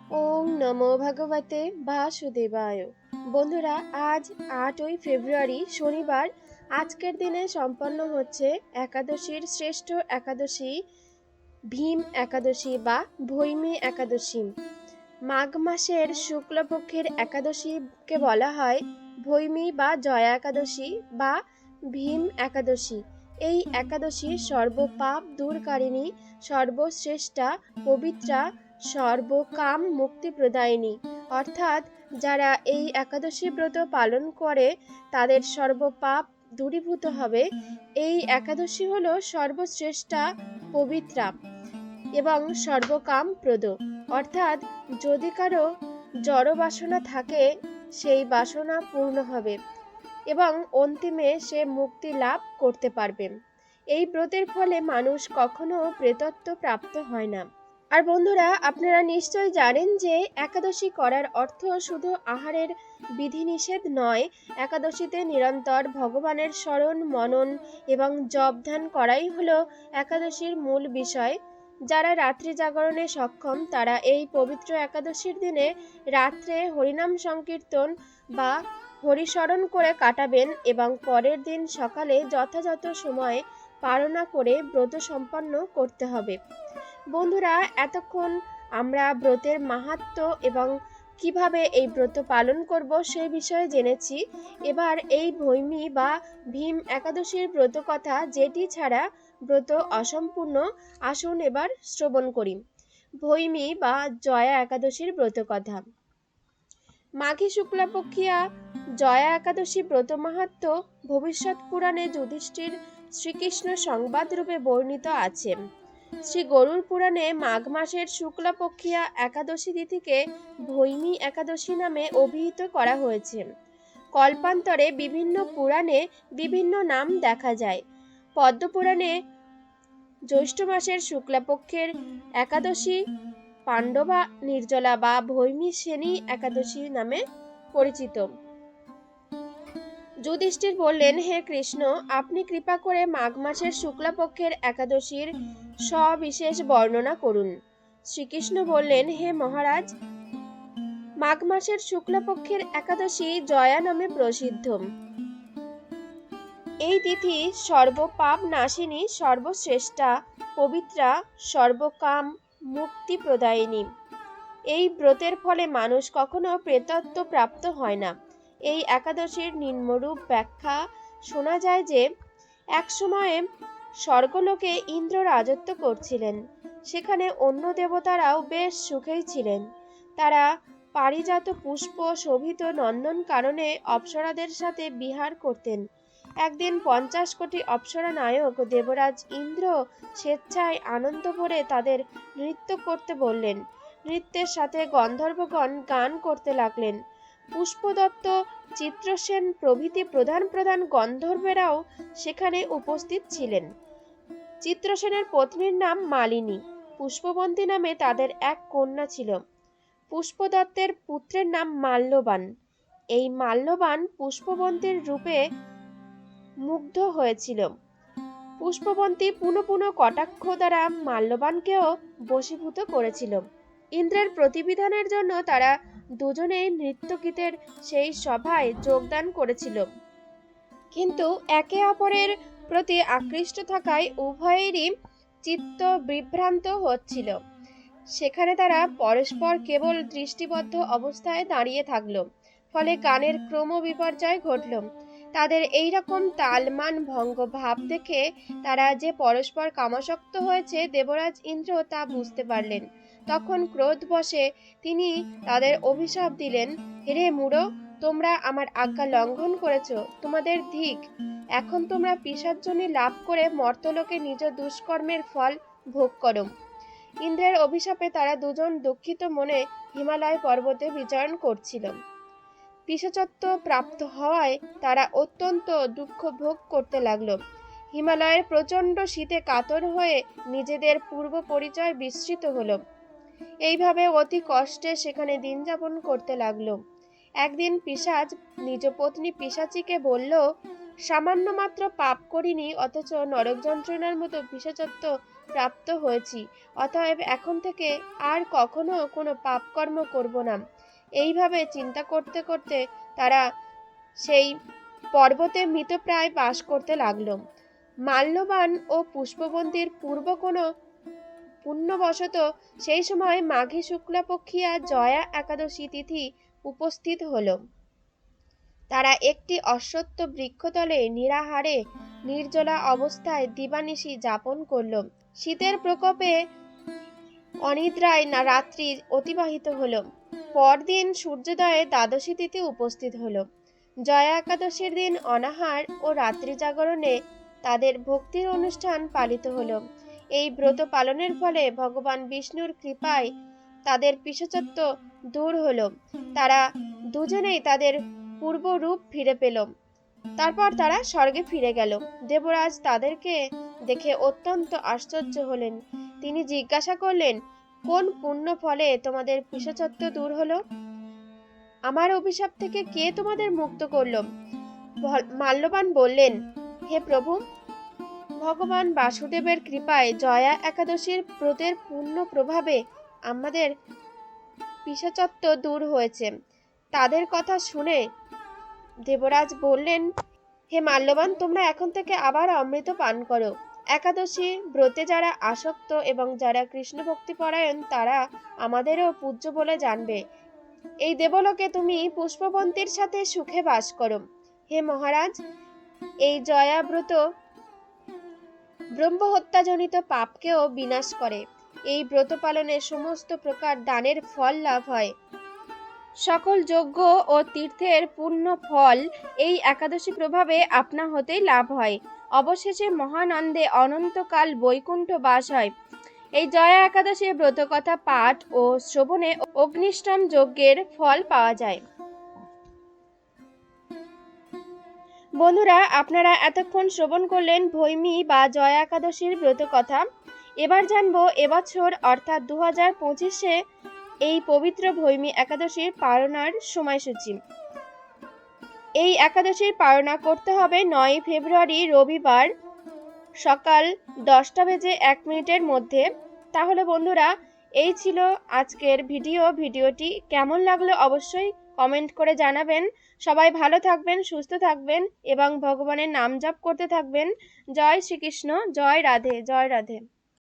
ওং নমো ভগবতে বাসুদেবায়। বন্ধুরা, আজ 8ই ফেব্রুয়ারি শনিবার। আজকের দিনে সম্পন্ন হচ্ছে একাদশীর শ্রেষ্ঠ একাদশী ভীম একাদশী বা ভৈমী একাদশী। মাঘ মাসের শুক্লপক্ষের একাদশীকে বলা হয় ভৈমী বা জয়া একাদশী বা ভীম একাদশী। এই একাদশী সর্বপাপ দূরকারিণী, সর্বশ্রেষ্ঠা, পবিত্রা, সর্বকাম মুক্তি প্রদায়িনী। অর্থাৎ যারা এই একাদশী ব্রত পালন করে তাদের সর্বপাপ দূরীভূত হবে। এই একাদশী হলো সর্বশ্রেষ্ঠা, পবিত্রা এবং সর্বকাম প্রদ। অর্থাৎ যদি কারো জড় বাসনা থাকে সেই বাসনা পূর্ণ হবে এবং অন্তিমে সে মুক্তি লাভ করতে পারবে। এই ব্রতের ফলে মানুষ কখনো প্রেতত্ব প্রাপ্ত হয় না। আর বন্ধুরা, আপনারা নিশ্চয় জানেন যে একাদশী করার অর্থ শুধু আহারের বিধিনিষেধ নয়। একাদশীতে নিরন্তর ভগবানের স্মরণ, মনন এবং জপ ধ্যান করাই হলো একাদশীর মূল বিষয়। যারা রাত্রি জাগরণে সক্ষম তারা এই পবিত্র একাদশীর দিনে রাত্রে হরিনাম সংকীর্তন বা হরিস্মরণ করে কাটাবেন এবং পরের দিন সকালে যথাযথ সময়ে পালনা করে ব্রত সম্পন্ন করতে হবে। বন্ধুরা, এতক্ষণ আমরা ব্রতের মাহাত্ম্য এবং কিভাবে এই ব্রত পালন করব সেই বিষয়ে জেনেছি। এবার এই ভৈমী বা ভীম একাদশীর ব্রত কথা, যেটি ছাড়া ব্রত অসম্পূর্ণ, আসুন এবার শ্রবণ করি। ভৈমী বা জয়া একাদশীর ব্রত কথা। মাঘী শুক্লাপক্ষিয়া জয়া একাদশী ব্রত মাহাত্ম্য ভবিষ্যৎ পুরাণে যুধিষ্ঠির শ্রীকৃষ্ণ সংবাদ রূপে বর্ণিত আছে। শ্রী গরুড় পুরাণে মাঘ মাসের শুক্লাপক্ষিয়া একাদশী তিথিকে ভৈমী একাদশী নামে অভিহিত করা হয়েছে। কল্পান্তরে বিভিন্ন পুরাণে বিভিন্ন নাম দেখা যায়। পদ্মপুরাণে জ্যৈষ্ঠ মাসের শুক্লাপক্ষের একাদশী পাণ্ডবা নির্জলা বা ভৈমী শ্রেণী একাদশী নামে পরিচিত। যুধিষ্ঠির বললেন, হে কৃষ্ণ, আপনি কৃপা করে মাঘ মাসের শুক্লাপক্ষের একাদশীর সবিশেষ বর্ণনা করুন। শ্রীকৃষ্ণ বললেন, হে মহারাজ, মাঘ মাসের শুক্লাপক্ষের একাদশী জয়া নামে প্রসিদ্ধ। এই তিথি সর্বপাপ নাশিনী, সর্বশ্রেষ্ঠা, পবিত্রা, সর্বকাম মুক্তি প্রদায়িনী। এই ব্রতের ফলে মানুষ কখনো প্রেতত্ব প্রাপ্ত হয় না। এই একাদশীর নিম্নরূপ ব্যাখ্যা শোনা যায় যে এক সময়ে স্বর্গলোকে ইন্দ্র রাজত্ব করছিলেন। সেখানে অন্য দেবতারাও বেশ সুখেই ছিলেন। তারা পারিজাত পুষ্প শোভিত নন্দন কাননে অপ্সরাদের সাথে বিহার করতেন। একদিন 50 কোটি অপ্সরা নায়ক দেবরাজ ইন্দ্র স্বেচ্ছায় আনন্দ ভরে তাদের নৃত্য করতে বললেন। নৃত্যের সাথে গন্ধর্বগণ গান করতে লাগলেন। পুষ্পদত্ত, চিত্রসেন প্রভৃতি প্রধান প্রধান গন্ধর্বেরাও সেখানে উপস্থিত ছিলেন। চিত্রসেনের পত্নীর নাম মালিনী। পুষ্পবন্তী নামে তাদের এক কন্যা ছিল। পুষ্পদত্তের পুত্রের নাম মাল্যবান। এই মাল্যবান পুষ্পবন্তীর রূপে মুগ্ধ হয়েছিল। পুষ্পবন্তী পুনঃ পুনঃ কটাক্ষ দ্বারা মাল্যবানকেও বশীভূত করেছিল। ইন্দ্রের প্রতিবিধানের জন্য তারা দুজনেই নৃত্যগীতের সেই সভায় যোগদান করেছিল। কিন্তু একে অপরের প্রতি আকৃষ্ট থাকায় উভয়েরই চিত্ত বিভ্রান্ত হচ্ছিল। সেখানে তারা পরস্পর কেবল দৃষ্টিবদ্ধ অবস্থায় দাঁড়িয়ে থাকলো। ফলে গানের ক্রম বিপর্যয় ঘটল। তাদের এইরকম তালমান ভঙ্গ ভাব দেখে তারা যে পরস্পর কামাসক্ত হয়েছে দেবরাজ ইন্দ্র তা বুঝতে পারলেন। তখন ক্রোধবশে তিনি তাদের অভিশাপ দিলেন, হে মূঢ়, তোমরা আমার আজ্ঞা লঙ্ঘন করেছ, তোমাদের ধিক। এখন তোমরা পিশাচযোনি লাভ করে মর্তলোকে নিজ দুষ্কর্মের ফল ভোগ করো। ইন্দ্রের অভিশাপে তারা দুজন দুঃখিত মনে হিমালয় পর্বতে বিচরণ করছিল। পিশাচত্ব প্রাপ্ত হওয়ায় তারা অত্যন্ত দুঃখ ভোগ করতে লাগলো। হিমালয়ের প্রচণ্ড শীতে কাতর হয়ে নিজেদের পূর্ব পরিচয় বিস্মৃত হলো। এইভাবে অতি কষ্টে সেখানে দিন যাপন করতে লাগলো। একদিন পিশাচ নিজ পত্নী পিশাচীকে বলল, সামান্য মাত্র পাপ করিনি, অথচ নরক যন্ত্রণার মতো পিশাচত্ব প্রাপ্ত হয়েছি, অতএব এখন থেকে আর কখনো কোনো পাপকর্ম করব না। এইভাবে চিন্তা করতে করতে তারা সেই পর্বতে মৃতপ্রায় বাস করতে লাগলো। মাল্যবান ও পুষ্পবন্তীর পূর্ব কোনো পুণ্যবশত সেই সময় মাঘী শুক্লাপক্ষিয়া জয়া একাদশী তিথি উপস্থিত হলো। তারা একটি অশ্বত্থ বৃক্ষতলে নিরাহারে নির্জলা অবস্থায় দিবানিশি যাপন করল। শীতের প্রকোপে অনিদ্রায় রাত্রি অতিবাহিত হলো। পরদিন সূর্যোদয়ে দ্বাদশী তিথি উপস্থিত হলো। জয়া একাদশীর দিন অনাহার ও রাত্রি জাগরণে তাদের ভক্তির অনুষ্ঠান পালিত হলো। এই ব্রত পালনের ফলে ভগবান বিষ্ণুর কৃপায় তাদের পিশাচত্ব দূর হলো। তারা দুজনেই তাদের পূর্ব রূপ ফিরে পেল। তারপর তারা স্বর্গে ফিরে গেল। দেবরাজ তাদেরকে দেখে অত্যন্ত আশ্চর্য হলেন। তিনি জিজ্ঞাসা করলেন, কোন পুণ্য ফলে তোমাদের পিশাচত্ব দূর হলো? আমার অভিশাপ থেকে কে তোমাদের মুক্ত করলো? মাল্যবান বললেন, হে প্রভু, ভগবান বাসুদেবের কৃপায় জয়া একাদশীর ব্রতের পূর্ণ প্রভাবে আমাদের পিশাচত্ব দূর হয়েছে। তাদের কথা শুনে দেবরাজ বললেন, হে মাল্যবান, তোমরা এখন থেকে আবার অমৃত পান করো। একাদশী ব্রতে যারা আসক্ত এবং যারা কৃষ্ণ ভক্তি পরায়ণ তারা আমাদেরও পূজ্য বলে জানবে। এই দেবলোকে তুমি পুষ্পবন্তীর সাথে সুখে বাস করো। হে মহারাজ, এই জয়া ব্রত ব্রহ্মহত্যাজনিত পাপকেও বিনাশ করে। এই ব্রত পালনে সমস্ত প্রকার দানের ফল লাভ হয়। সকল যজ্ঞ ও তীর্থের পূর্ণ ফল এই একাদশী প্রভাবে আপনা হতেই লাভ হয়। অবশেষে মহানন্দে অনন্তকাল বৈকুণ্ঠ বাস হয়। এই জয়া একাদশী ব্রতকথা পাঠ ও শ্রবণে অগ্নিষ্টম যজ্ঞের ফল পাওয়া যায়। বন্ধুরা, আপনারা এতক্ষণ শ্রবণ করলেন ভৈমী বা জয়া একাদশীর ব্রতকথা। এবার জানবো এবছর অর্থাৎ 2025-এ এই পবিত্র ভৈমী একাদশীর পালনার সময়সূচি। এই একাদশীর পালনা করতে হবে 9 ফেব্রুয়ারি রবিবার সকাল 10:01 মধ্যে। তাহলে বন্ধুরা, এই ছিল আজকের ভিডিওটি কেমন লাগলো অবশ্যই কমেন্ট করে জানাবেন। সবাই ভালো থাকবেন, সুস্থ থাকবেন এবং ভগবানের নাম জপ করতে থাকবেন। জয় শ্রীকৃষ্ণ, জয় রাধে, জয় রাধে।